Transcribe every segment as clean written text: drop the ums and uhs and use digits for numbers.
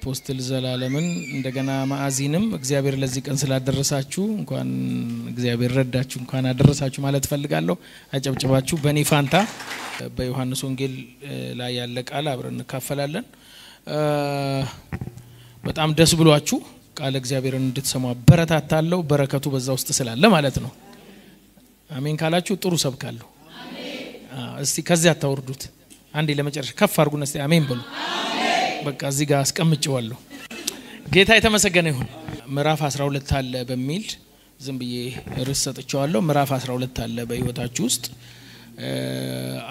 አፖስትል ዘላለምን እንደገና ማአዚንም እግዚአብሔር ለዚህ ቀን ስላደረሳችሁ እንኳን እግዚአብሔር ረዳችሁ እንኳን አደረሳችሁ ማለት ፈልጋለሁ። አጨብጭባችሁ በኔ ፋንታ በዮሐንስ ወንጌል ላይ ያለ ቃል አብረን እንካፈላለን። በጣም ደስ ብሏችሁ ቃል እግዚአብሔርን እንድትሰሙ አበረታታለሁ። በረከቱ በዛ ውስጥ ስላለ ማለት ነው። አሜን ካላችሁ ጥሩ ሰብካለሁ። እስቲ ከዚህ አታወርዱት። አንዴ ለመጨረሻ ከፍ አድርጉና እስቲ አሜን በሉ። በቃ እዚህ ጋር አስቀምጬዋለሁ። ጌታ የተመሰገነ ይሁን። ምዕራፍ 12 አለ በሚል ዝም ብዬ ርዕስ ሰጥቻለሁ። ምዕራፍ 12 አለ በህይወታችሁ ውስጥ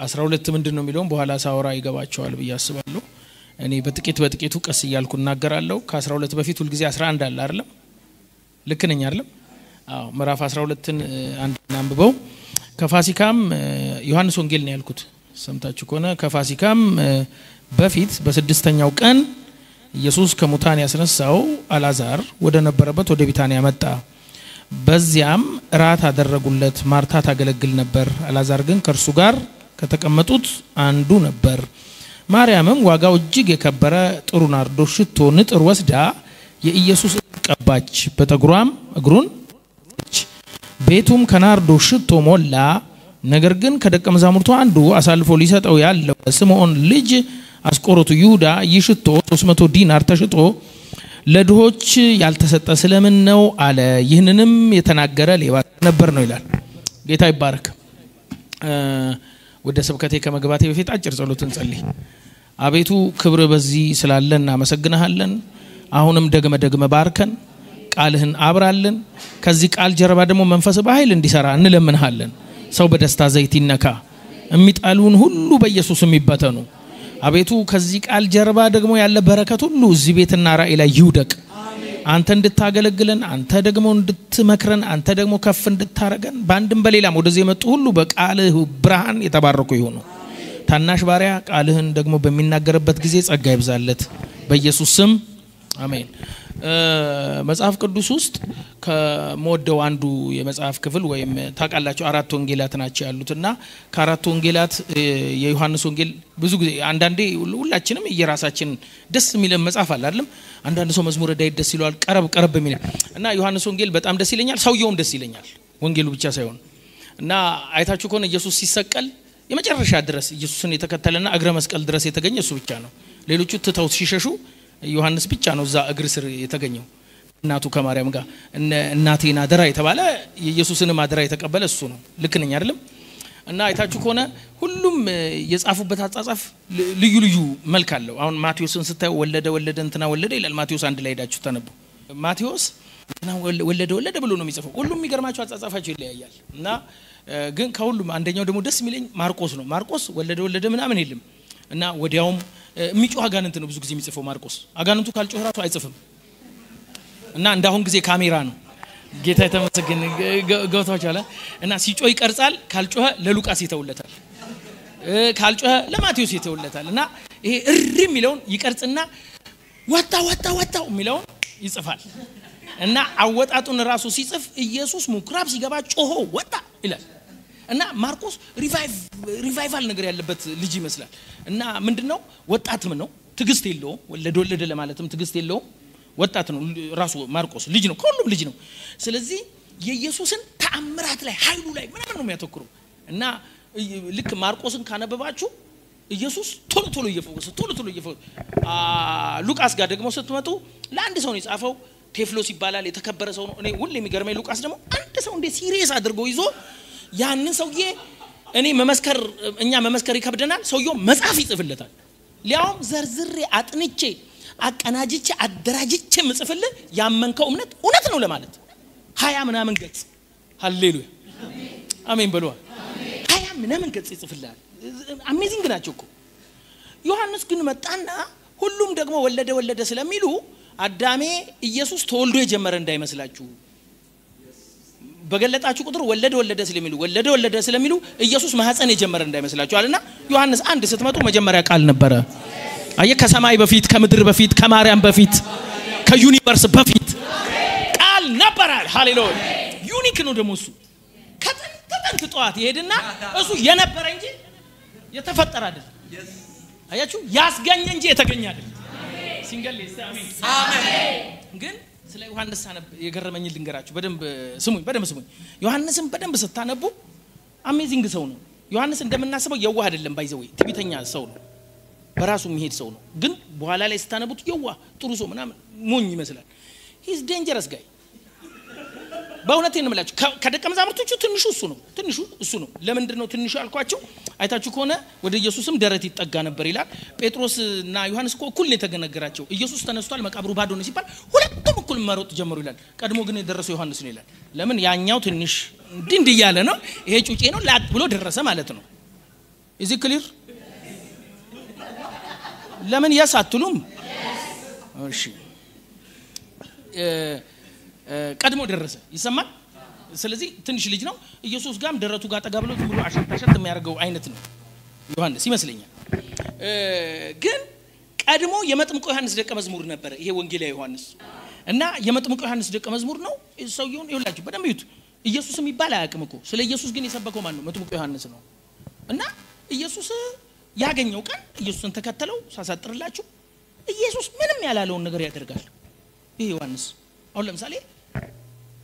12 ምንድነው የሚለውን በኋላ ሳወራ ይገባቸዋል ብዬ አስባለሁ። እኔ በጥቂቱ ቀስ እያልኩ እናገራለሁ። ከ12 በፊት ሁሉ ጊዜ 11 አለ አይደለም? ልክ ነኝ አይደለም? አዎ ምዕራፍ 12ን አንድ አንብበው። ከፋሲካም ዮሐንስ ወንጌል ነው ያልኩት ሰምታችሁ ከሆነ ከፋሲካም በፊት በስድስተኛው ቀን ኢየሱስ ከሙታን ያስነሳው አልዓዛር ወደ ነበረበት ወደ ቢታንያ መጣ። በዚያም ራት አደረጉለት። ማርታ ታገለግል ነበር፣ አልዓዛር ግን ከእርሱ ጋር ከተቀመጡት አንዱ ነበር። ማርያምም ዋጋው እጅግ የከበረ ጥሩ ናርዶስ ሽቶ ንጥር ወስዳ የኢየሱስ ቀባች፣ በጠጉሯም እግሩን ቤቱም ከናርዶስ ሽቶ ሞላ። ነገር ግን ከደቀ መዛሙርቱ አንዱ አሳልፎ ሊሰጠው ያለው ስምዖን ልጅ አስቆሮቱ ይሁዳ ይሽቶ 300 ዲናር ተሽጦ ለድሆች ያልተሰጠ ስለምን ነው አለ። ይህንንም የተናገረ ሌባ ነበር ነው ይላል። ጌታ ይባረክ። ወደ ስብከቴ ከመግባቴ በፊት አጭር ጸሎት እንጸልይ። አቤቱ ክብር በዚህ ስላለ እናመሰግናለን። አሁንም ደግመ ባርከን፣ ቃልህን አብራልን። ከዚህ ቃል ጀርባ ደግሞ መንፈስ በኃይል እንዲሰራ እንለምንሃለን። ሰው በደስታ ዘይት ይነካ፣ የሚጣሉን ሁሉ በኢየሱስ የሚበተኑ። አቤቱ ከዚህ ቃል ጀርባ ደግሞ ያለ በረከት ሁሉ እዚህ ቤትና ራእይ ላይ ይውደቅ። አንተ እንድታገለግለን፣ አንተ ደግሞ እንድትመክረን፣ አንተ ደግሞ ከፍ እንድታረገን በአንድም በሌላም ወደዚህ የመጡ ሁሉ በቃልህ ብርሃን የተባረኩ ይሁኑ። ታናሽ ባሪያ ቃልህን ደግሞ በሚናገርበት ጊዜ ጸጋ ይብዛለት በኢየሱስ ስም አሜን። መጽሐፍ ቅዱስ ውስጥ ከመወደው አንዱ የመጽሐፍ ክፍል ወይም ታውቃላችሁ አራት ወንጌላት ናቸው ያሉትና ከአራት ወንጌላት የዮሐንስ ወንጌል ብዙ ጊዜ አንዳንዴ ሁላችንም የራሳችን ደስ የሚለን መጽሐፍ አለ አይደለም? አንዳንድ ሰው መዝሙረ ዳዊት ደስ ይለዋል ቀረብ በሚል እና ዮሐንስ ወንጌል በጣም ደስ ይለኛል። ሰውየውም ደስ ይለኛል ወንጌሉ ብቻ ሳይሆን እና አይታችሁ ከሆነ ኢየሱስ ሲሰቀል የመጨረሻ ድረስ ኢየሱስን የተከተለና እግረ መስቀል ድረስ የተገኘ እሱ ብቻ ነው። ሌሎቹ ትተው ሲሸሹ ዮሐንስ ብቻ ነው እዛ እግር ስር የተገኘው እናቱ ከማርያም ጋር እናቴን አደራ የተባለ ኢየሱስን አደራ የተቀበለ እሱ ነው። ልክ ነኝ አይደለም? እና አይታችሁ ከሆነ ሁሉም የጻፉበት አጻጻፍ ልዩ መልክ አለው። አሁን ማቴዎስን ስታዩ ወለደ እንትና ወለደ ይላል። ማቴዎስ አንድ ላይ ሄዳችሁ ተነቡ። ማቴዎስ እንትና ወለደ ብሎ ነው የሚጽፈው። ሁሉም የሚገርማቸው አጻጻፋቸው ይለያያል። እና ግን ከሁሉም አንደኛው ደግሞ ደስ የሚለኝ ማርቆስ ነው። ማርቆስ ወለደ ምናምን የለም እና ወዲያውም የሚጮህ አጋንንት ነው ብዙ ጊዜ የሚጽፈው ማርቆስ። አጋንንቱ ካልጮህ ራሱ አይጽፍም። እና እንዳሁን ጊዜ ካሜራ ነው። ጌታ የተመሰገነ ገብቷችኋል? እና ሲጮህ ይቀርጻል፣ ካልጮህ ለሉቃስ ይተውለታል፣ ካልጮህ ለማቴዎስ ይተውለታል። እና ይሄ እሪ የሚለውን ይቀርጽና ወጣው የሚለውን ይጽፋል። እና አወጣጡን ራሱ ሲጽፍ ኢየሱስ ምኩራብ ሲገባ ጮሆ ወጣ ይላል። እና ማርቆስ ሪቫይቫል ነገር ያለበት ልጅ ይመስላል። እና ምንድነው ወጣትም ነው፣ ትግስት የለውም። ወለደ ለማለትም ትግስት የለውም። ወጣት ነው ራሱ ማርቆስ፣ ልጅ ነው፣ ከሁሉም ልጅ ነው። ስለዚህ የኢየሱስን ተአምራት ላይ ኃይሉ ላይ ምንም ነው የሚያተኩረው። እና ልክ ማርቆስን ካነበባችሁ ኢየሱስ ቶሎ እየፈወሰ ሉቃስ ጋር ደግሞ ስትመጡ ለአንድ ሰው ነው የጻፈው። ቴፍሎስ ይባላል፣ የተከበረ ሰው ነው። እኔ ሁሌ የሚገርመኝ ሉቃስ ደግሞ አንድ ሰው እንደ ሲሪየስ አድርጎ ይዞ ያንን ሰውዬ እኛ መመስከር ይከብደናል። ሰውየው መጽሐፍ ይጽፍለታል። ሊያውም ዘርዝሬ አጥንቼ አቀናጅቼ አደራጅቼ ምጽፍልህ ያመንከው እውነት ነው ለማለት 20 ምናምን ገጽ ሃሌሉያ አሜን በሉ። 20 ምናምን ገጽ ይጽፍልሃል። አሜዚንግ ናቸው እኮ። ዮሐንስ ግን መጣና ሁሉም ደግሞ ወለደ ስለሚሉ አዳሜ ኢየሱስ ተወልዶ የጀመረ እንዳይመስላችሁ በገለጣችሁ ቁጥር ወለደ ስለሚሉ ኢየሱስ ማህፀን የጀመረ እንዳይመስላችሁ አለና ዮሐንስ 1 ስትመጡ መጀመሪያ ቃል ነበረ። አየ ከሰማይ በፊት ከምድር በፊት ከማርያም በፊት ከዩኒቨርስ በፊት ቃል ነበረ። ሃሌሉያ ዩኒክ ነው ደግሞ እሱ ከጥንት ጠዋት ይሄድና እሱ የነበረ እንጂ የተፈጠረ አይደለም። አያችሁ ያስገኘ እንጂ የተገኘ አይደለም። ሲንገል አሜን አሜን ግን ስለ ዮሐንስ አነብ የገረመኝ ልንገራችሁ በደንብ ስሙኝ ዮሐንስን በደንብ ስታነቡ አሜዚንግ ሰው ነው ዮሐንስ እንደምናስበው የዋህ አይደለም ባይዘው ትቢተኛ ሰው ነው በራሱ የሚሄድ ሰው ነው ግን በኋላ ላይ ስታነቡት የዋህ ጥሩ ሰው ምናምን ሞኝ ይመስላል he is dangerous guy በእውነት እንምላችሁ ከደቀ መዛሙርቶቹ ትንሹ እሱ ነው ለምንድን ነው ትንሹ አልኳቸው አይታችሁ ከሆነ ወደ ኢየሱስም ደረት ይጠጋ ነበር ይላል ጴጥሮስና ዮሐንስ እኩል የተገነገራቸው ኢየሱስ ተነስቷል መቃብሩ ባዶ ነው ሲባል ሁለቱም እኩል መሮጥ ጀመሩ ይላል ቀድሞ ግን የደረሰው ዮሐንስ ነው ይላል ለምን ያኛው ትንሽ እንዲህ ያለ ነው ይሄ ጩጬ ነው ላጥ ብሎ ደረሰ ማለት ነው is it clear ለምን ያሳትሉም እሺ ቀድሞ ደረሰ ይሰማል ስለዚህ ትንሽ ልጅ ነው ኢየሱስ ጋም ደረቱ ጋር ተጋብሎ ብሎ አሸታሸት የሚያርገው አይነት ነው ዮሐንስ ይመስለኛል ግን ቀድሞ የመጥምቁ ዮሐንስ ደቀ መዝሙር ነበር ይሄ ወንጌላዊ ዮሐንስ እና የመጥምቁ ዮሐንስ ደቀ መዝሙር ነው ሰውየውን ይሁላችሁ በደንብ ይዩት ኢየሱስ የሚባል አያውቅም እኮ ስለ ኢየሱስ ግን የሰበከው ማን ነው መጥምቁ ዮሐንስ ነው እና ኢየሱስ ያገኘው ቀን ኢየሱስን ተከተለው ሳሳጥርላችሁ ኢየሱስ ምንም ያላለውን ነገር ያደርጋል ይሄ ዮሐንስ አሁን ለምሳሌ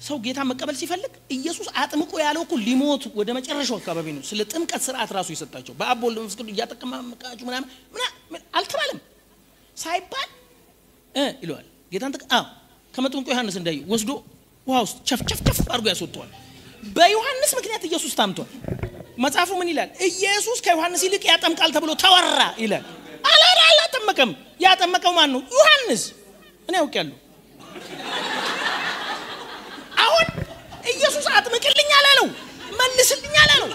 ሰው ጌታ መቀበል ሲፈልግ ኢየሱስ አጥምቆ ያለው እኮ ሊሞት ወደ መጨረሻው አካባቢ ነው ስለ ጥምቀት ስርዓት ራሱ ይሰጣቸው በአብ ወልድ መንፈስ ቅዱስ ያጠቀማችሁ ምናምን አልተባለም ሳይባል ይሏል ጌታን ከመጥምቁ ዮሐንስ እንዳይ ወስዶ ውሃ ውስጥ ቸፍ አድርጎ ያስወጣዋል በዮሐንስ ምክንያት ኢየሱስ ታምቷል መጽሐፉ ምን ይላል ኢየሱስ ከዮሐንስ ይልቅ ያጠምቃል ተብሎ ተወራ ይላል አላጠመቀም ያጠመቀው ማን ነው ዮሐንስ እኔ አውቄያለሁ አሁን ኢየሱስ አጥምቅልኝ አላለው መልስልኝ አላለው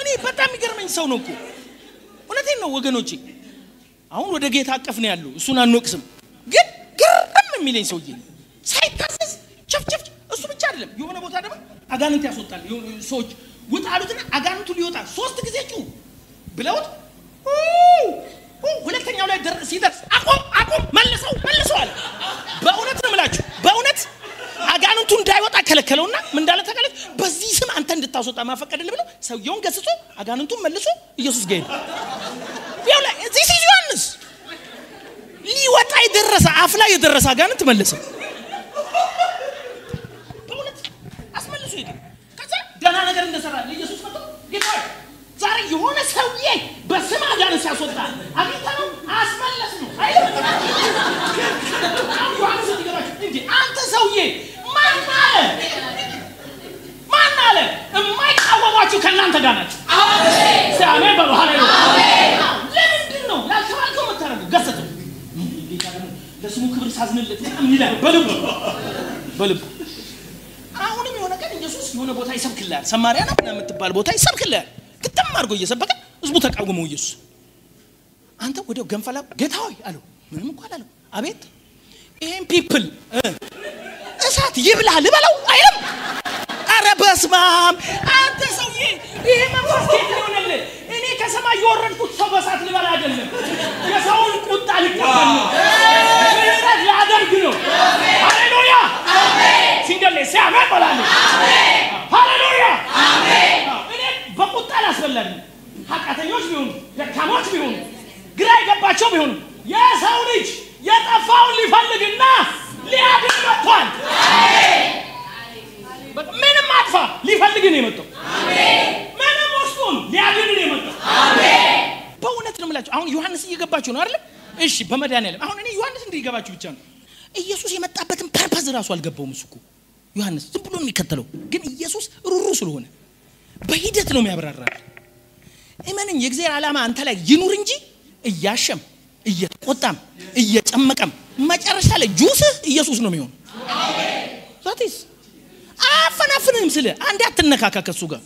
እኔ በጣም ይገርመኝ ሰው ነው እኮ እውነቴን ነው ወገኖቼ አሁን ወደ ጌታ አቀፍ ነው ያለው እሱን አንወቅስም ግን ግርም የሚለኝ ሰውዬ ሳይታዘዝ ቸፍ እሱ ብቻ አይደለም የሆነ ቦታ ደግሞ አጋንንት ያስወጣል ሰዎች ወጣሉትና አጋንንቱ ሊወጣ 3 ጊዜ ጩ ብለውት ሁለተኛው ላይ ሲደርስ አቆም መልሰው አለ በእውነት ነው የምላችሁ በእውነት አጋንንቱ እንዳይወጣ ከለከለውና ምን እንዳለ ተከለከለ በዚህ ስም አንተ እንድታስወጣ ማፈቀደል ብለው ሰውየውን ገስጾ አጋንንቱን መልሶ ኢየሱስ ጋር ይውላ እዚህ ዮሐንስ ሊወጣ የደረሰ አፍላ የደረሰ አጋንንት መልሰ በእውነት አስመልሶ ይገ ከዛ ደና ነገር እንደሰራ ኢየሱስ መጥቶ ጌታ ዛሬ የሆነ ሰውዬ በስም አጋንንት ሲያስወጣ አግኝተነው አስመለስ ነው አይደል ዮሐንስ ይገባች እንዴ አንተ ሰውዬ ማን አለ የማይቃወሟችሁ ከእናንተ ጋር ናቸው አሜን ሰአሜን በሉ ሃሌሉያ አሜን ለምንድን ነው ያልተባልከው የምታረገው ገሰተው ጌታ ደግሞ ለስሙ ክብር ሳዝንለት በጣም ይላል በልብ አሁንም የሆነ ቀን ኢየሱስ የሆነ ቦታ ይሰብክላል ሰማርያ ነው የምትባል ቦታ ይሰብክላል ግጥም አድርጎ እየሰበከ ህዝቡ ተቃወመው ኢየሱስ አንተ ወዲያው ገንፈላ ጌታ ሆይ አለው ምንም እንኳን አለው አቤት ይሄን ፒፕል እሳት ይብላ ልበለው አይደል አረ በስማም አንተ ሰውዬ ይሄ መንፈስ ከየት ነው እኔ ከሰማይ የወረድኩት ሰው በእሳት ልበላ አይደለም የሰውን ቁጣ ልቀበል ነው ምህረት ላደርግ ነው ሃሌሉያ አሜን ሲንገል ሲያመን በላለ አሜን ሃሌሉያ አሜን እኔ በቁጣ ላስበላኝ ኃጢአተኞች ቢሆኑ ደካሞች ቢሆኑ ግራ የገባቸው ቢሆኑ የሰው ልጅ የጠፋውን ሊፈልግና ሊያድን መጥቷል አሜን ምንም አጥፋ ሊፈልግ ነው የመጣው አሜን ምንም ወስዶን ሊያድን ነው የመጣው አሜን በእውነት ነው የምላችሁ አሁን ዮሐንስ እየገባችሁ ነው አይደል እሺ በመድኃኒዓለም አሁን እኔ ዮሐንስ እንዲገባችሁ ብቻ ነው ኢየሱስ የመጣበትን ፐርፐዝ ራሱ አልገባውም እሱኮ ዮሐንስ ዝም ብሎ የሚከተለው ግን ኢየሱስ ሩሩ ስለሆነ በሂደት ነው የሚያብራራል እመነኝ የእግዚአብሔር ዓላማ አንተ ላይ ይኑር እንጂ እያሸም እየቆጣም እየጨመቀም መጨረሻ ላይ ጁስ ኢየሱስ ነው የሚሆነው አሜን ዛቲስ አፈናፍንም ስለ አንዴ አትነካካ ከሱ ጋር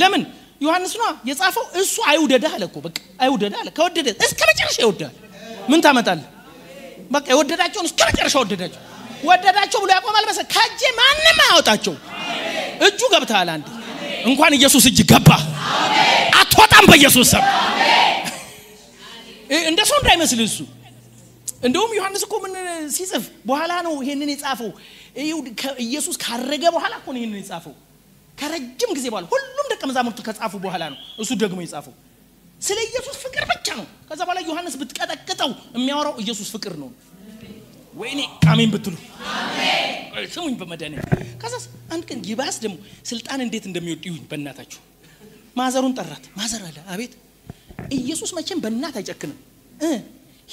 ለምን ዮሐንስ ነው የጻፈው እሱ አይውደዳ አለ እኮ በቃ አይውደዳ አለ ከወደደ እስከ መጨረሻ ይወዳል ምን ታመጣለህ በቃ የወደዳቸውን እስከ መጨረሻ ወደዳቸው ብሎ ያቆማል መሰለ ካጄ ማንንም አያወጣቸው እጁ ገብታል አንዴ እንኳን ኢየሱስ እጅ ገባ አሜን አትወጣም በኢየሱስ ስም አሜን እንደሱ እንዳይመስል እሱ እንደውም ዮሐንስ እኮ ምን ሲጽፍ በኋላ ነው ይሄንን የጻፈው ኢየሱስ ካረገ በኋላ እኮ ነው ይሄንን የጻፈው ከረጅም ጊዜ በኋላ ሁሉም ደቀ መዛሙርቱ ከጻፉ በኋላ ነው እሱ ደግሞ የጻፈው ስለ ኢየሱስ ፍቅር ብቻ ነው ከዛ በኋላ ዮሐንስ ብትቀጠቅጠው የሚያወራው ኢየሱስ ፍቅር ነው ወይኔ አሜን ብትሉ አሜን ስሙኝ በመዳኔ ከዛስ አንድ ቀን ይባስ ደግሞ ስልጣን እንዴት እንደሚወድ ይሁን በእናታችሁ ማዘሩን ጠራት ማዘር አለ አቤት ኢየሱስ መቼም በእናት አይጨክንም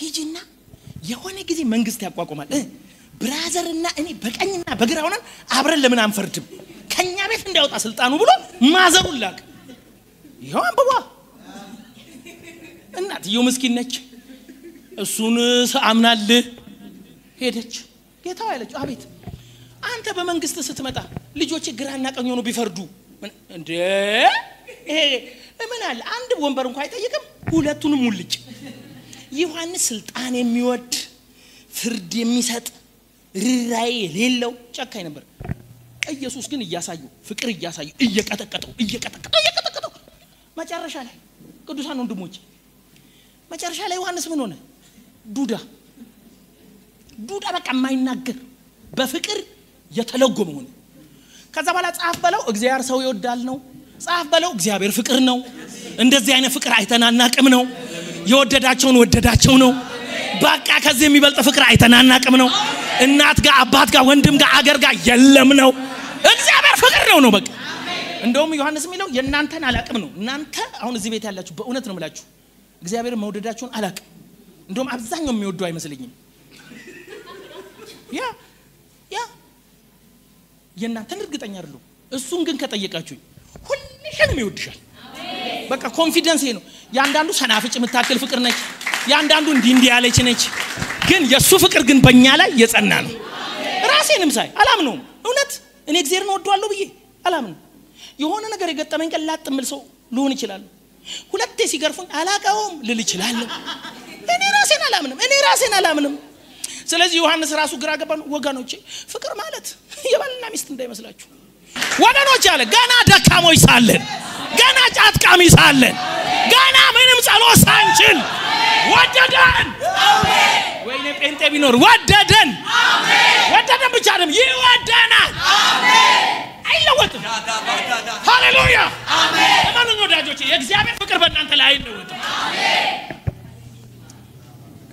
ሂጂና የሆነ ጊዜ መንግስት ያቋቁማል ብራዘርና እኔ በቀኝና በግራ ሆነን አብረን ለምን አንፈርድም ከኛ ቤት እንዳይወጣ ስልጣኑ ብሎ ማዘሩን ላክ ይሁን አንብባ እናትየው ምስኪን ነች እሱን አምናል ሄደች ጌታው ያለች አቤት አንተ በመንግስት ስትመጣ ልጆች ግራና ቀኝ ሆኖ ቢፈርዱ እንዴ ምን አለ አንድ ወንበር እንኳን አይጠይቅም ሁለቱንም ሙልጭ ዮሐንስ ስልጣን የሚወድ ፍርድ የሚሰጥ ርራይ የሌለው ጨካኝ ነበር ኢየሱስ ግን እያሳዩ ፍቅር እያሳዩ እየቀጠቀጠው መጨረሻ ላይ ቅዱሳን ወንድሞች መጨረሻ ላይ ዮሐንስ ምን ሆነ ዱዳ በቃ የማይናገር በፍቅር የተለጎመ ሆነ ከዛ በኋላ ጻፍ በለው እግዚአብሔር ሰው ይወዳል ነው ጻፍ በለው እግዚአብሔር ፍቅር ነው እንደዚህ አይነት ፍቅር አይተናናቅም ነው የወደዳቸውን ወደዳቸው ነው በቃ ከዚህ የሚበልጥ ፍቅር አይተናናቅም ነው እናት ጋር አባት ጋር ወንድም ጋር አገር ጋር የለም ነው እግዚአብሔር ፍቅር ነው በቃ እንደውም ዮሐንስ የሚለው የናንተን አላቅም ነው እናንተ አሁን እዚህ ቤት ያላችሁ በእውነት ነው የምላችሁ እግዚአብሔር መውደዳችሁን አላቅም እንደውም አብዛኛው የሚወዱ አይመስልኝም ያ የናንተን እርግጠኛ አይደለም እሱን ግን ከጠየቃችሁ ሁልሽም ይወድሻል በቃ ኮንፊደንስ ነው ያንዳንዱ ሰናፍጭ የምታክል ፍቅር ነች ያንዳንዱ እንዲህ ያለች ነች ግን የሱ ፍቅር ግን በእኛ ላይ የጸና ነው ራሴንም ሳይ አላምነው እውነት እኔ እግዚአብሔርን ወደዋለሁ ብዬ አላምነው የሆነ ነገር የገጠመኝ ቀን ላጥምል ሰው ሊሆን ይችላል ሁለቴ ሲገርፉኝ አላቀውም ልል ይችላል እኔ ራሴን አላምንም ስለዚህ ዮሐንስ ራሱ ግራ ገባን ወገኖቼ ፍቅር ማለት የባልና ሚስት እንዳይመስላችሁ ወገኖች አለ ገና ደካሞች ሳለን ገና ጫትቃሚ ሳለን ገና ምንም ጸሎት ሳንችል ወደደን አሜን ወይኔ ጴንጤ ቢኖር ወደደን ብቻ አይደለም ይወደናል አሜን አይለወጥም ሃሌሉያ አሜን ማንኑ ወዳጆቼ የእግዚአብሔር ፍቅር በእናንተ ላይ አይለወጥም አሜን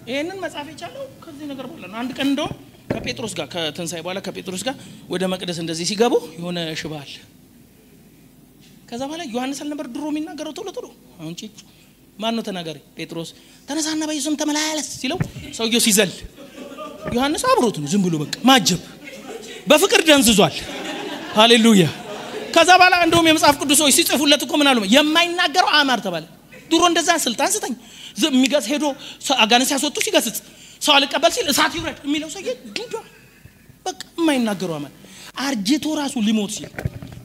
ይሄንን መጻፍ የቻለው ከዚህ ነገር በኋላ ነው አንድ ቀን እንደው ከጴጥሮስ ጋር ከትንሳኤ በኋላ ከጴጥሮስ ጋር ወደ መቅደስ እንደዚህ ሲገቡ የሆነ ሽባል ከዛ በኋላ ዮሐንስ አልነበር ድሮ የሚናገረው ቶሎ አሁን ማን ነው ተናገረ ጴጥሮስ ተነሳና በኢየሱስም ተመላለስ ሲለው ሰውየው ሲዘል ዮሐንስ አብሮት ነው ዝም ብሎ በቃ ማጀብ በፍቅር ደንዝዟል ሃሌሉያ ከዛ በኋላ እንደውም የመጽሐፍ ቅዱሶች ሲጽፉለት እኮ ምን አሉ የማይናገረው አማር ተባለ ድሮ እንደዛ ስልጣን ስጠኝ የሚገስ ሄዶ አጋንንት ያስወጡ ሲገስጽ ሰው አልቀበል ሲል እሳት ይውረድ የሚለው ሰውዬ ዱዳ በቃ የማይናገረው አማር አርጅቶ ራሱ ሊሞት ሲል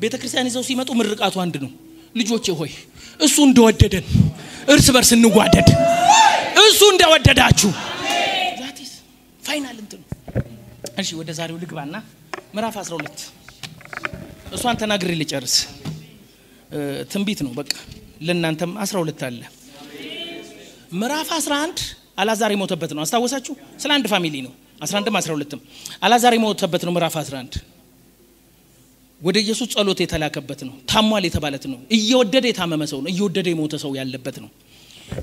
ቤተክርስቲያን ይዘው ሲመጡ ምርቃቱ አንድ ነው ልጆቼ ሆይ እሱ እንደወደደን እርስ በርስ እንዋደድ እሱ እንደወደዳችሁ ዛቲስ ፋይናል እንት ነው እሺ ወደ ዛሬው ልግባና ምዕራፍ 12 እሷን ተናግሬ ልጨርስ ትንቢት ነው በቃ ለእናንተም 12 አለ ምዕራፍ 11 አላዛር የሞተበት ነው አስታወሳችሁ ስለ አንድ ፋሚሊ ነው 11ም 12ም አላዛር የሞተበት ነው ምዕራፍ 11 ወደ ኢየሱስ ጸሎት የተላከበት ነው ታሟል የተባለት ነው እየወደደ የታመመ ሰው ነው እየወደደ የሞተ ሰው ያለበት ነው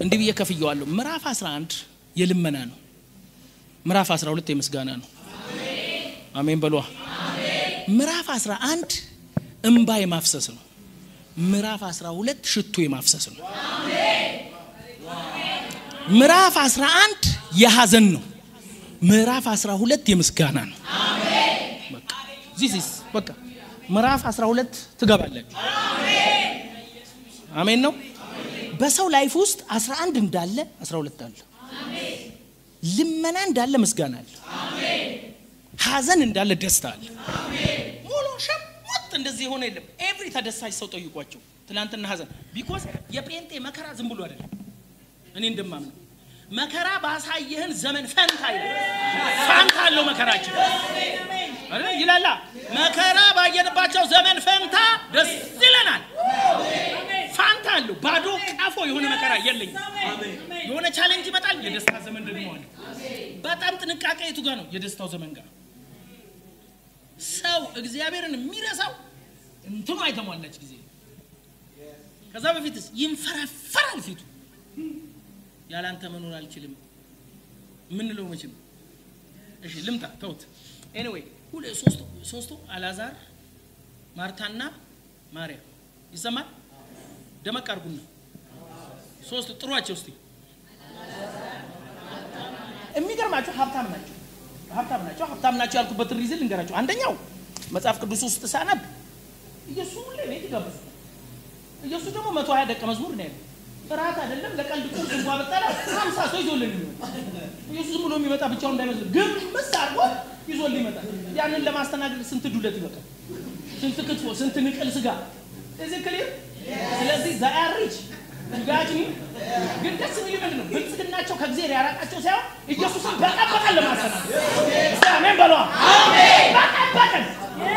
እንዲህ ብዬ ከፍየዋለሁ ምዕራፍ 11 የልመና ነው ምዕራፍ 12 የምስጋና ነው አሜን በሉ አሜን ምዕራፍ 11 እንባ የማፍሰስ ነው ምዕራፍ 12 ሽቱ የማፍሰስ ነው አሜን ምዕራፍ 11 የሐዘን ነው ምዕራፍ 12 የምስጋና ነው አሜን በቃ ዚስ በቃ ምዕራፍ 12 ትገባላችሁ አሜን አሜን ነው በሰው ላይፍ ውስጥ 11 እንዳለ 12 አለ አሜን ልመና እንዳለ ምስጋና አለ አሜን ሐዘን እንዳለ ደስታ አለ አሜን ሙሉ ሸምጥ እንደዚህ ሆነ የለም ኤቭሪ ተደሳች ሰው ጠይቋቸው ትላንትና ሐዘን ቢኮዝ የጴንጤ መከራ ዝም ብሎ አይደለም እኔ እንደማምነው መከራ ባሳየህን ዘመን ፈንታ አለው መከራችን አረ ይላላ መከራ ባየንባቸው ዘመን ፈንታ ደስ ይለናል ፈንታ አለው ባዶ ቀፎ የሆነ መከራ የለኝ የሆነ ቻሌንጅ ይመጣል የደስታ ዘመን ደግሞ አለ በጣም ጥንቃቄ የቱ ጋር ነው የደስታው ዘመን ጋር ሰው እግዚአብሔርን የሚረሳው እንትኑ አይተሟላች ጊዜ ከዛ በፊትስ ይንፈራፈራል ፊቱ ያላንተ መኖር አልችልም ምን ነው መቼም እሺ ልምጣ ተውት anyway ሶስቱ አላዛር ማርታና ማርያም ይሰማል ደመቅ አርጉና ሶስቱ ጥሩአቸው እስቲ የሚገርማችሁ ሀብታም ናቸው ያልኩበት ሪዝን ልንገራችሁ አንደኛው መጽሐፍ ቅዱስ ውስጥ ሳነብ ኢየሱስ ለቤት ይጋብዙ ኢየሱስ ደግሞ 120 ደቀ መዝሙር ነው ያለው ፍራት አይደለም ለቀልድ ቁርጥ እንኳን በጣላ 50 ሰው ይዞልን ነው ኢየሱስ ብሎ የሚመጣ ብቻው እንዳይመስል ግን መስአርጎ ይዞልን ይመጣ ያንን ለማስተናገድ ስንት ዱለት ይበቃል ስንት ክትፎ ስንት ንቅል ስጋ እዚህ ክሊር ስለዚህ ዛያሪች ጋጂ ግን ደስ የሚል ነው ብልጽግናቸው ከእግዚአብሔር ያራቃቸው ሳይሆን ኢየሱስን በቀበቀል ለማስተናገድ አሜን በሉ አሜን በቀበቀል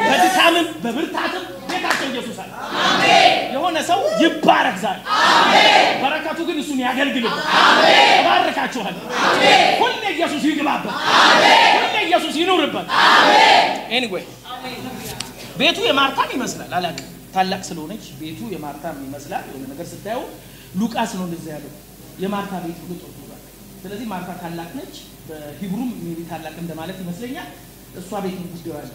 በድካምም በብርታትም ጌታቸው ኢየሱስ አለ አሜን የሆነ ሰው ይባረክ ዛሬ አሜን በረከቱ ግን እሱን ያገልግልበት አሜን ባረካችኋል አሜን ሁሉ ኢየሱስ ይግባበት አሜን ሁሉ ኢየሱስ ይኑርበት አሜን anyway ቤቱ የማርታም ይመስላል አላቅ ታላቅ ስለሆነች ቤቱ የማርታም ይመስላል የሆነ ነገር ስታዩ ሉቃስ ነው እንደዛ ያለው የማርታ ቤት ሁሉ ተወጥቷል ስለዚህ ማርታ ታላቅ ነች በሂብሩም ሜቢ ታላቅ እንደማለት ይመስለኛል እሷ ቤት ጉዳዩ አለ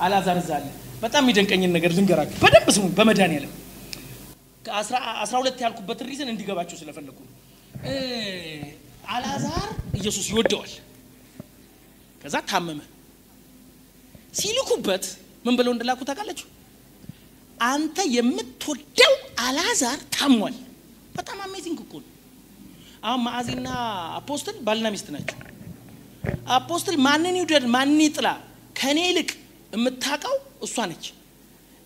አላዛር ዛለ በጣም የሚደንቀኝ ነገር ልንገራችሁ በደንብ ስሙ በመድኃኒዓለም ከ12 ያልኩበት ሪዝን እንዲገባችሁ ስለፈለኩ አላዛር ኢየሱስ ይወደዋል ከዛ ታመመ ሲልኩበት ምን ብለው እንደላኩ ታውቃላችሁ አንተ የምትወደው አላዛር ታሟል በጣም አሜዚንግ እኮ ነው አሁን ማዕዚና አፖስትል ባልና ሚስት ናቸው አፖስትል ማንን ይውደድ ማንን ይጥላ ከኔ ይልቅ የምታቀው እሷ ነች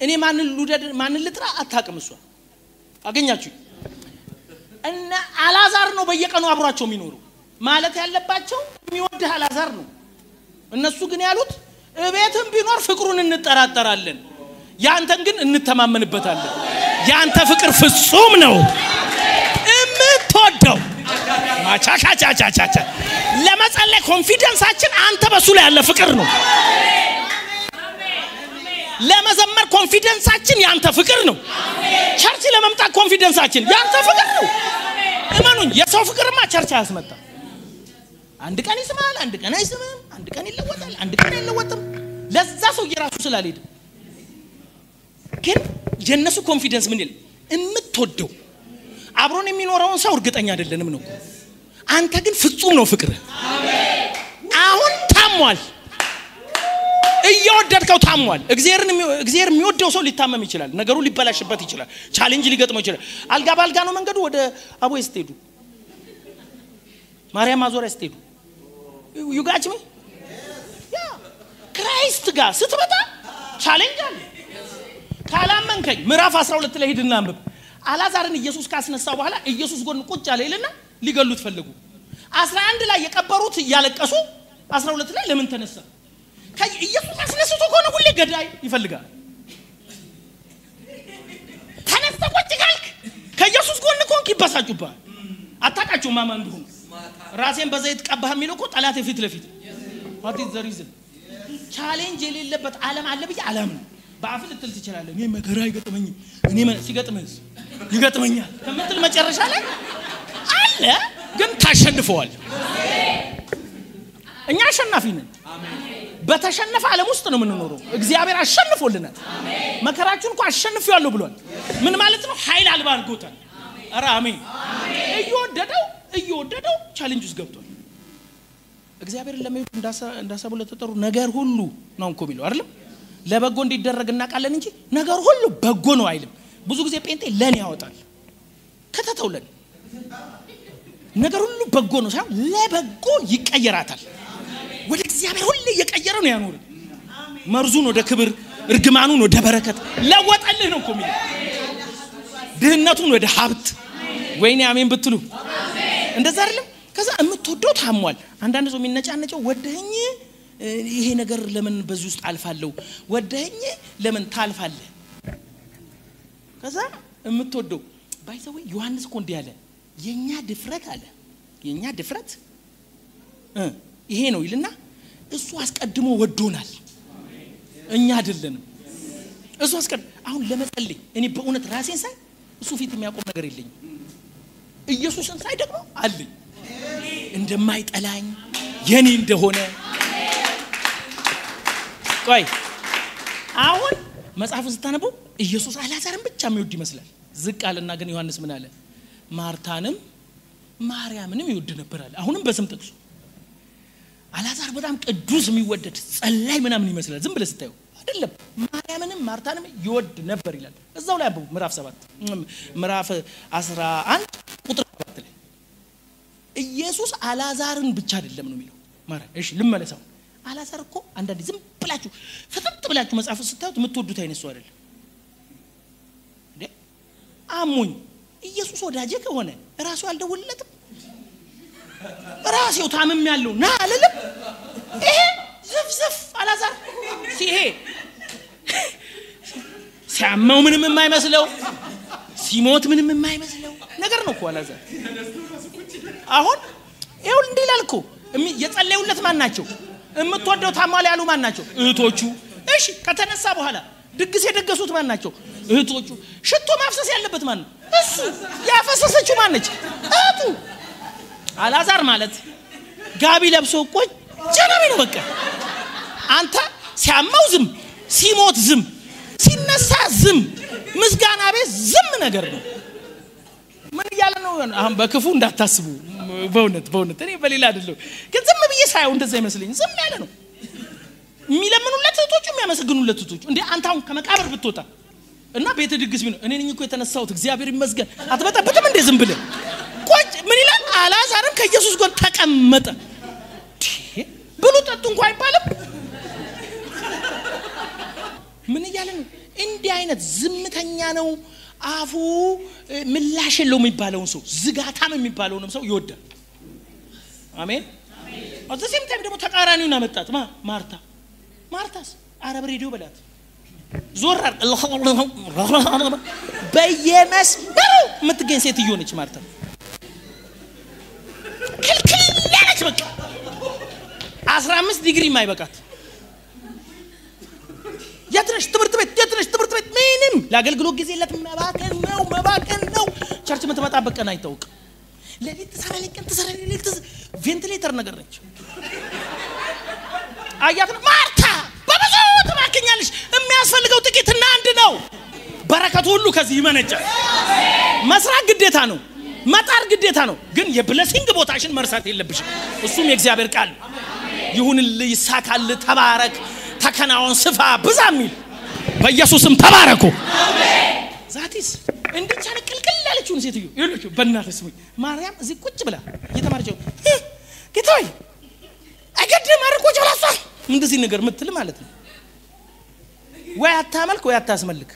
እኔ ማንን ልውደድ ማንን ልጥራ አታቀም እሷ አገኛችሁ እና አላዛር ነው በየቀኑ አብሯቸው የሚኖሩ ማለት ያለባቸው የሚወድህ አላዛር ነው እነሱ ግን ያሉት እቤትም ቢኖር ፍቅሩን እንጠራጠራለን ያንተን ግን እንተማመንበታለን ያንተ ፍቅር ፍጹም ነው እምትወደው ማቻቻቻቻቻ ለመጸለይ ኮንፊደንሳችን አንተ በሱ ላይ ያለ ፍቅር ነው ለመዘመር ኮንፊደንሳችን ያንተ ፍቅር ነው ቸርች ለመምጣት ኮንፊደንሳችን ያንተ ፍቅር ነው እመኑኝ የሰው ፍቅርማ ቸርች ያስመጣ አንድ ቀን ይስማል አንድ ቀን አይስምም አንድ ቀን ይለወጣል አንድ ቀን አይለወጥም ለዛ ሰው የራሱ ስላልሄደ ግን የነሱ ኮንፊደንስ ምን ይል እምትወደው አብሮን የሚኖረውን ሰው እርግጠኛ አይደለንም ነው አንተ ግን ፍጹም ነው ፍቅር አሜን አሁን ታሟል እየወደድከው ታሟል እግዚአብሔር የሚወደው ሰው ሊታመም ይችላል ነገሩ ሊበላሽበት ይችላል ቻሌንጅ ሊገጥመው ይችላል አልጋ ባልጋ ነው መንገዱ ወደ አቦይ ስትሄዱ ማርያም ማዞሪያ ስትሄዱ you got me ያ ክራይስት ጋር ስትመጣ ቻሌንጅ አለ ካላመንከኝ ምዕራፍ 12 ላይ ሄድና አንብብ አላዛርን ኢየሱስ ካስነሳው በኋላ ኢየሱስ ጎን ቁጭ አለ ይልና ሊገሉት ፈለጉ 11 ላይ የቀበሩት ያለቀሱ 12 ላይ ለምን ተነሳ ኢየሱስ አስነስቶ ኮነ ሁሉ ገዳይ ይፈልጋል ተነስተ ቁጭ ካልክ ከኢየሱስ ጎን ኮንክ ይበሳጩባል አታቃቸው ማማ እንደሆነ ራሴን በዘይት ቀባህ የሚለው እኮ ጠላት ፊት ለፊት what is the reason ቻሌንጅ የሌለበት ዓለም አለ ብዬ ዓለም ነው በአፍል ልትል ትችላለህ እኔ መከራ ይገጥመኝ እኔ ሲገጥመኝ ይገጥመኛል ከመጥል መጨረሻ ላይ አለ ግን ታሸንፈዋል እኛ አሸናፊ ነን አሜን በተሸነፈ ዓለም ውስጥ ነው የምንኖረው እግዚአብሔር አሸንፎልናል አሜን መከራችሁን እኮ አሸንፈዋለሁ ብሏል ምን ማለት ነው ኃይል አልባ አድርጎታል ኧረ አሜን እየወደደው ቻሌንጅ ውስጥ ገብቷል እግዚአብሔር ለምን እንዳሰቡ ለተጠሩ ነገር ሁሉ ነው እንኮ ቢለው አይደል ለበጎ እንዲደረግ እናቃለን እንጂ ነገር ሁሉ በጎ ነው አይልም ብዙ ጊዜ ጴንጤ ለኔ ያወጣል ከተተውለን ነገር ሁሉ በጎ ነው ሳይሆን ለበጎ ይቀየራታል ወደ እግዚአብሔር ሁሉ እየቀየረ ነው ያኖር መርዙን ወደ ክብር እርግማኑን ወደ በረከት ለወጣልህ ነው እኮ የሚለው ድህነቱን ወደ ሀብት ወይኔ አሜን ብትሉ እንደዛ አይደለም ከዛ እምትወደው ታሟል አንዳንድ ሰው የሚነጫነጨው ወደኝ ይሄ ነገር ለምን በዚህ ውስጥ አልፋለሁ ወደኝ ለምን ታልፋለህ ከዛ እምትወደው ባይዘው ዮሐንስ እኮ እንዲህ አለ የኛ ድፍረት አለ የኛ ድፍረት ይሄ ነው ይልና እሱ አስቀድሞ ወዶናል እኛ አይደለንም እሱ አስቀድሞ አሁን ለመጸለይ እኔ በእውነት ራሴን ሳይ እሱ ፊት የሚያቆም ነገር የለኝም ኢየሱስን ሳይ ደግሞ አለኝ እንደማይጠላኝ የኔ እንደሆነ ቆይ አሁን መጽሐፉን ስታነቡ ኢየሱስ አልዓዛርን ብቻ የሚወድ ይመስላል ዝቅ አለና ግን ዮሐንስ ምን አለ ማርታንም ማርያምንም ይወድ ነበር አለ አሁንም በስም ጥቅሱ አልዓዛር በጣም ቅዱስ የሚወደድ ጸላይ ምናምን ይመስላል ዝም ብለህ ስታዩ አይደለም ማርያምንም ማርታንም ይወድ ነበር ይላል እዛው ላይ አንብቡ ምዕራፍ 11 ቁጥር 7 ላይ ኢየሱስ አልዓዛርን ብቻ አይደለም ነው የሚለው ማርያም እሺ ልመለሰው አልዓዛር እኮ አንዳንዴ ዝም ብላችሁ ፍጥጥ ብላችሁ መጽሐፍ ስታዩት የምትወዱት አይነት ሰው አይደለም እንዴ አሙኝ ኢየሱስ ወዳጄ ከሆነ ራሱ አልደወለለትም ራስው ታምም ያለው ና አለለም ይሄ ዝፍዝፍ አልዓዛር ሲሄ ሲያመው ምንም የማይመስለው ሲሞት ምንም የማይመስለው ነገር ነው እኮ አልዓዛር አሁን ይሄው እንዴ ላልኩ የጸለዩለት ማን ናቸው እምትወደው ታማለ ያሉ ማን ናቸው እህቶቹ እሺ ከተነሳ በኋላ ድግስ የደገሱት ማን ናቸው እህቶቹ ሽቶ ማፍሰስ ያለበት ማን ነው እሱ ያፈሰሰችው ማን ነች እህቱ አልዓዛር ማለት ጋቢ ለብሶ ቆይ ጀነቢ ነው በቃ አንተ ሲያመው ዝም ሲሞት ዝም ሲነሳ ዝም ምስጋና ቤት ዝም ነገር ነው ምን ያለ ነው አሁን በክፉ እንዳታስቡ በእውነት እኔ በሌላ አይደለም ግን ዝም ብዬ ሳይው እንደዛ ይመስልኝ ዝም ያለ ነው የሚለምኑለት እህቶቹ የሚያመሰግኑለት እህቶቹ እንዴ አንተ አሁን ከመቃብር ብትወጣ እና ቤት ድግስ ቢኖር እኔ ነኝ እኮ የተነሳሁት እግዚአብሔር ይመስገን አትበጣበጥም እንዴ ዝም ብለህ ቆጭ ምን ይላል አልዓዛርም ከኢየሱስ ጋር ተቀመጠ ብሉ ጠጡ እንኳን አይባልም ምን ይያለ ነው እንዲህ አይነት ዝምተኛ ነው አፉ ምላሽ የለው የሚባለውን ሰው ዝጋታም የሚባለውንም ሰው ይወዳል አሜን አዘሲም ታይም ደግሞ ተቃራኒውን አመጣት ማርታስ አረብ ሬዲዮ በላት ዞራር በየመስመሩ የምትገኝ ሴትዮ ነች ማርታ ክልክል ያለች በቃ 15 ዲግሪ ማይበቃት ያትነሽ ትምርት ቤት ምንም ለአገልግሎት ጊዜ መባከን ነው ቸርች መተመጣበቅ ቀን አይታወቅ ለሊት ተሰራ ለሊት ቬንቲሌተር ነገር ነች አያትና ማርታ በብዙ ተማከኛለሽ የሚያስፈልገው ጥቂትና አንድ ነው በረከቱ ሁሉ ከዚህ ይመነጫል መስራት ግዴታ ነው መጣር ግዴታ ነው ግን የብለሲንግ ቦታሽን መርሳት የለብሽም እሱም የእግዚአብሔር ቃል ይሁንልህ ይሳካልህ ተባረክ ተከናውን ስፋ ብዛሚል በኢየሱስም ተባረኩ አሜን ዛቲስ እንድቻለ ቅልቅል ያለችውን ሴትዮ ይሉቹ በእናትህ ስሙኝ ማርያም እዚህ ቁጭ ብላ እየተማረችው ጌታዬ አገድም አርቆጭ ብላሷ እንደዚህ ነገር ምትል ማለት ነው ወይ አታመልክ ወይ አታስመልክ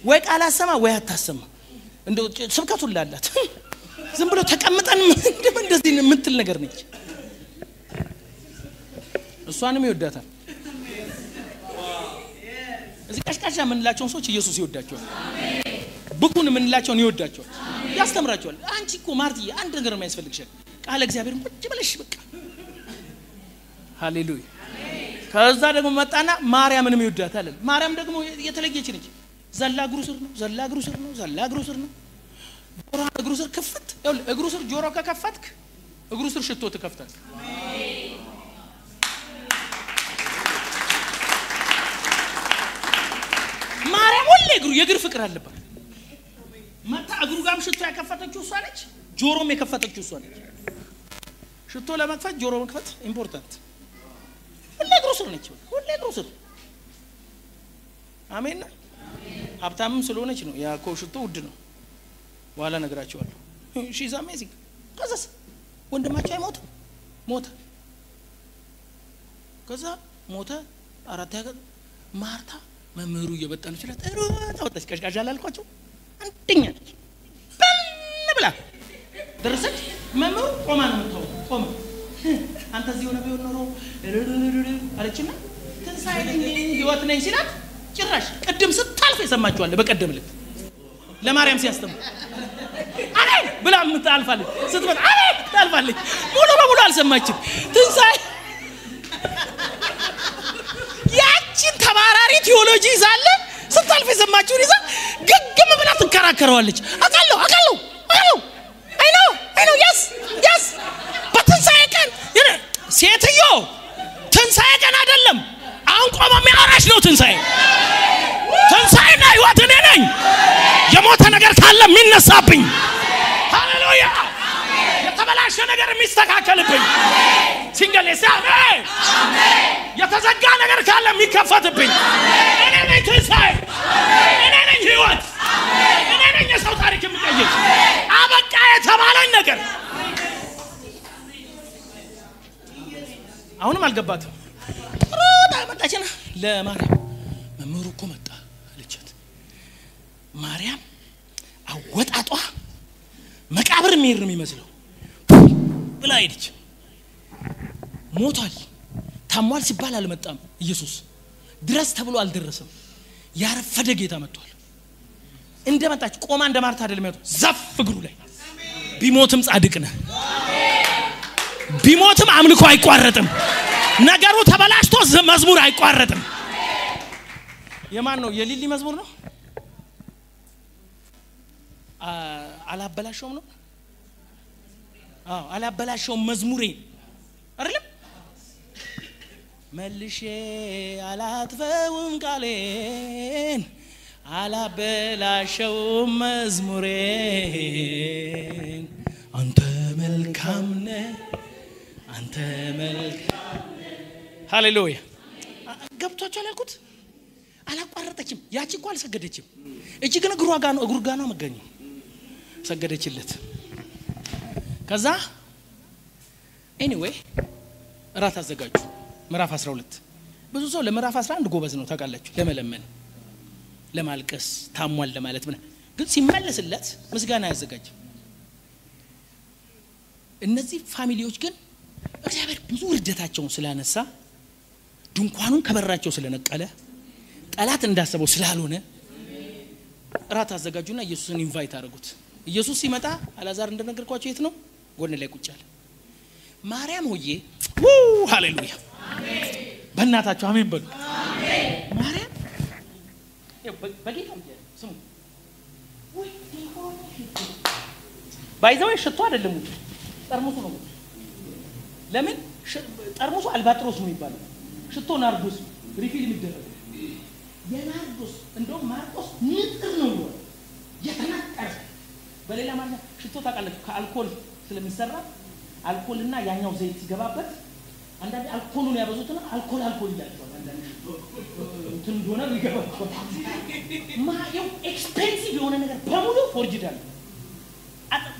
ወይ ቃል አሰማ ወይ አታሰማ እንደው ስብከቱን ላላት ዝም ብሎ ተቀምጠን እንደዚህ ምትል ነገር ነች እሷንም ይወዳታል እዚህ ቀሽቃሻ ምንላቸው ሰዎች ኢየሱስ ይወዳቸዋል አሜን ብኩን ምንላቸው ይወዳቸዋል ያስተምራቸዋል አንቺ እኮ ማርትዬ አንድ ነገር የማይስፈልግሽ ቃል እግዚአብሔርን ቁጭ ብለሽ በቃ ሃሌሉያ ከዛ ደግሞ መጣና ማርያምንም ይወዳታል ማርያም ደግሞ የተለየች ነች ዘላ እግሩ ስር ነው ጆሮ እግሩ ስር ከፈት እግሩ ስር ጆሮ ከከፈትክ እግሩ ስር ሽቶ ተከፍታል ማርያም ሁሌ የእግር ፍቅር አለባት መጣ እግሩ ጋር ሽቶ ያከፈተችው እሷ ነች ጆሮም የከፈተችው እሷ ነች ሽቶ ለመክፈት ጆሮ መክፈት ኢምፖርታንት ሁሌ እግሩ ስር አሜን ሀብታምም ስለሆነች ነው ያኮ ሽቶ ውድ ነው በኋላ ነግራቸዋለሁ ሺዝ አሜዚንግ ከዛስ ወንድማቸው አይሞት ከዛ ሞተ አራት ያገ ማርታ መምህሩ እየበጣሉ ይችላል ታወጣች ቀሽቃሻ አላልኳቸው አንደኛ ነች ብላ ደረሰች መምህሩ ቆማ ነው ቆማ አንተ እዚህ ሆነ ቢሆን ኖሮ አለችና ተንሳይለኝ ህይወት ነኝ ሲላት ጭራሽ ቀደም ስታልፍ የሰማችኋል በቀደም ልክ ለማርያም ሲያስተምር አሜን ብላ ምታልፋለች ስትመጣ አሜን ታልፋለች ሙሉ በሙሉ አልሰማችም ተንሳይ ያቺን ተባራሪ ቲዮሎጂ ይዛለ ስታልፍ የሰማችሁን ይዛ ግግም ብላ ትከራከረዋለች አቃለው አይኖ አዋጅ ነው ትንሣኤ ትንሣኤና ሕይወት እኔ ነኝ የሞተ ነገር ካለ የሚነሳብኝ ሃሌሉያ የተበላሸ ነገር የሚስተካከልብኝ ሲንገል አሜን የተዘጋ ነገር ካለ የሚከፈትብኝ እኔ ነኝ ትንሣኤ እኔ ነኝ ሕይወት እኔ ነኝ የሰው ታሪክ የምቀይር አበቃ የተባለኝ ነገር አሁንም አልገባትም ሮጣ መጣችና ለማርያም መምህሩ እኮ መጣ አለቻት ማርያም አወጣጧ መቃብር የሚሄድ ነው የሚመስለው ብላ ሄደች ሞቷል ታሟል ሲባል አልመጣም ኢየሱስ ድረስ ተብሎ አልደረሰም ያረፈደ ጌታ መጥቷል እንደመጣች ቆማ እንደማርታ አይደለም ያለው ዘፍ እግሩ ላይ ቢሞትም ጻድቅ ነህ ቢሞትም አምልኮ አይቋረጥም ነገሩ ተበላሽቶ መዝሙር አይቋረጥም የማን ነው የሊሊ መዝሙር ነው አላበላሽውም ነው አላበላሽውም መዝሙሬ አይደለም መልሼ አላጥፈውም ቃሌን አላበላሽውም መዝሙሬን አንተ መልካም ነህ አንተ መልካም ሃሌሉያ ገብቷችሁ አልኩት አላቋረጠችም ያቺ እኮ አልሰገደችም እጅ ግን እግሩ ጋር ነው መገኘው ሰገደችለት ከዛ ኤኒዌይ ራት አዘጋጁ ምዕራፍ 12 ብዙ ሰው ለምዕራፍ 11 ጎበዝ ነው ታውቃላችሁ ለመለመን ለማልቀስ ታሟል ለማለት ምን ግን ሲመለስለት ምስጋና ያዘጋጅ እነዚህ ፋሚሊዎች ግን እግዚአብሔር ብዙ ውርደታቸውን ስላነሳ ድንኳኑን ከበራቸው ስለነቀለ ጠላት እንዳሰበው ስላልሆነ ራት አዘጋጁና ኢየሱስን ኢንቫይት አደረጉት ኢየሱስ ሲመጣ አላዛር እንደነገርኳችሁ የት ነው ጎን ላይ ቁጭ አለ ማርያም ሆዬ ሃሌሉያ አሜን በእናታችሁ አሜን በሉ አሜን ማርያም በጌታ ስሙ ወይ ዲሆን ባይዘው ሽቶ አይደለም ጠርሙሱ ነው ለምን ጠርሙሱ አልባጥሮስ ነው የሚባለው ሽቶ ናርዶስ ሪፊል የሚደረግ የናርዶስ እንደው ማርቆስ ንጥር ነው ነው የተናቀረ በሌላ ማለት ሽቶ ታውቃለች ከአልኮል ስለሚሰራ አልኮልና ያኛው ዘይት ሲገባበት አንዳንዴ አልኮሉን ያበዙትና አልኮል ይላቸዋል አንዳንዴ እንትን ዶና ይገባል ማየው ኤክስፔንሲቭ የሆነ ነገር በሙሉ ፎርጅዳል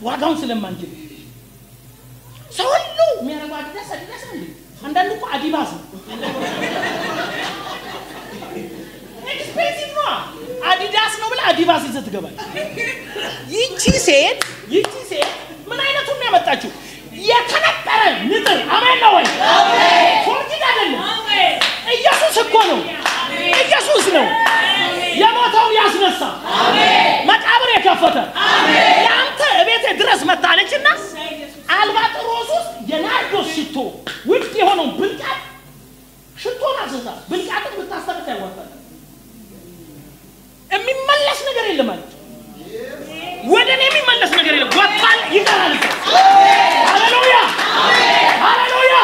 ዋጋውን ስለማንችል ሰው ሁሉ የሚያረጋው አዲዳስ እንዴ አንዳንዱ እኮ አዲባስ ነው ኤክስፔንሲቭ ነው አዲዳስ ነው ብለ አዲባስ ይዘት ገባል ይቺ ሴት ምን አይነቱን ነው ያመጣችው የተነጠረ ንጥር አሜን ነው ወይ አሜን ፎርጅድ አይደለም አሜን ኢየሱስ እኮ ነው ኢየሱስ ነው የሞተው ያስነሳ አሜን መቃብር የከፈተ አሜን ያንተ እቤት ድረስ መጣለችና አልባጥሮስ ውስጥ የናርዶስ ሽቶ ውድ የሆነው ብልቃጥ ሽቶና ዘዛ ብልቃጥን ብታስተካክል ያወጣል የሚመለስ ነገር የለም ማለት ወደኔ የሚመለስ ነገር የለም ወጣል ይቀራል ሃሌሉያ ሃሌሉያ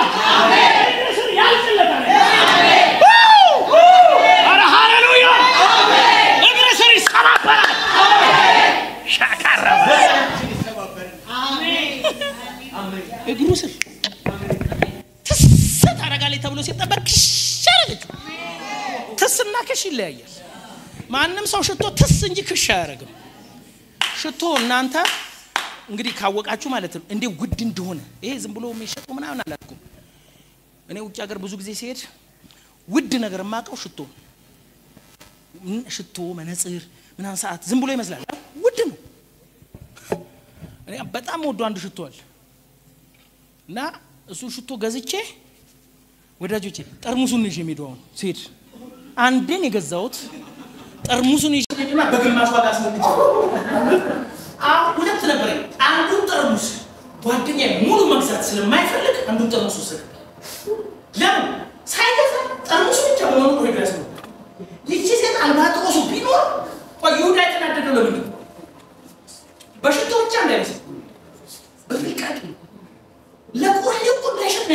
ኢየሱስ ያልሰለታል አረ ሃሌሉያ ኢየሱስ ይሰማበራል ሻካራ አሜን እግሩ ስር ተሰታረጋለች ተብሎ ሲጠበቅ ሻለች ተስና ከሽ ይለያያል ማንንም ሰው ሽቶ ተስ እንጂ ከሽ አያረግም ሽቶ እናንተ እንግዲህ ካወቃችሁ ማለት ነው እንዴ ውድ እንደሆነ ይሄ ዝም ብሎ የሚሸጡ ምናምን አላልኩም እኔ ውጭ ሀገር ብዙ ጊዜ ሲሄድ ውድ ነገር ማቀው ሽቶ መነጽር ምናን ሰዓት ዝም ብሎ ይመስላል ውድ ነው እኔ በጣም ወዶ አንድ ሽቶ አለ እና እሱ ሽቶ ገዝቼ ወዳጆቼ ጠርሙሱን ይዤ ሄድኩ ሲሄድ አንዴን የገዛሁት ጠርሙሱን ይዤ ሄድና በግማሽ ዋጋ አስመጥቼ ሁለት ነበር አንዱን ጠርሙስ ጓደኛዬ ሙሉ መግዛት ስለማይፈልግ አንዱን ጠርሙስ ወሰደ ለምን ሳይገዛ ጠርሙሱ ብቻ በመሆኑ ሪግሬስ ነው ይቺ ሴት አልባጥሮሱ ቢኖር ይሁዳ የተናደደው ለምን በሽቶ ብቻ እንዳይመስል በፍቃድ ለቆሌው ቁዳሽ ነው